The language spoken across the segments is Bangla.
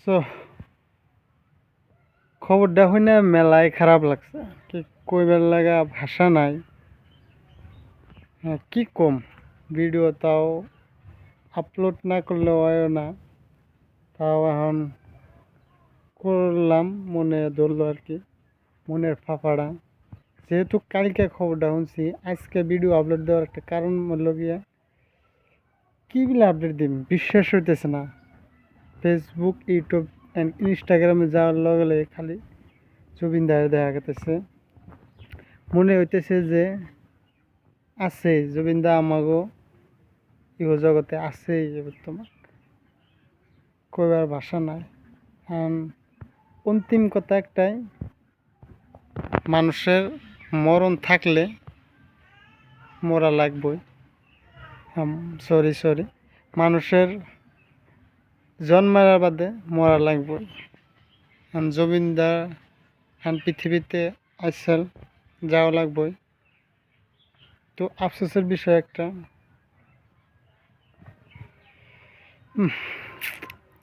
সো খবরটা শুনে মেলায় খারাপ লাগছে, কি কইবার লাগা ভাষা নাই। কি কম, ভিডিও তাও আপলোড না করলে হয় না, তাও এখন করলাম, মনে ধরলো আর কি, মনের ফাফাড়া। যেহেতু কালকে খবরটা শুনছি, আজকে ভিডিও আপলোড দেওয়ার একটা কারণ হলো গিয়া কি বলে আপডেট দিন বিশ্বাস হইতেছে না। ফেসবুক, ইউটিউব অ্যান্ড ইনস্টাগ্রামে যাওয়ার লগে লগে খালি জুবিন দায়ের দেখা গেতেছে, মনে হইতেছে যে আছে জুবিন দা আমাগো ইহ জগতে আছেই বর্তমান, কইবার ভাষা নাই। অন্তিম কথা একটাই, মানুষের মরণ থাকলে মরা লাগবই। সরি, মানুষের জন্মের বাদে মরা লাগবই। জমিনদা পৃথিবীতে আসছেন, যাওয়া লাগবই। তো আফসোসের বিষয় একটা,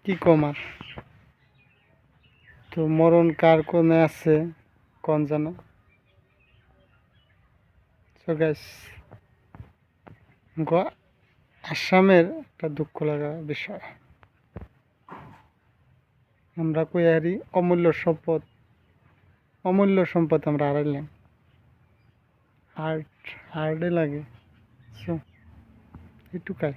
কি কম আর। তো মরণ কার কোনে আছে কোন জানো। সো গাইস, আসামের একটা দুঃখ লাগা বিষয়, আমরা কই হারি অমূল্য সম্পদ আমরা হারাইলাম। হার্ডে লাগে। সো এটুকাই।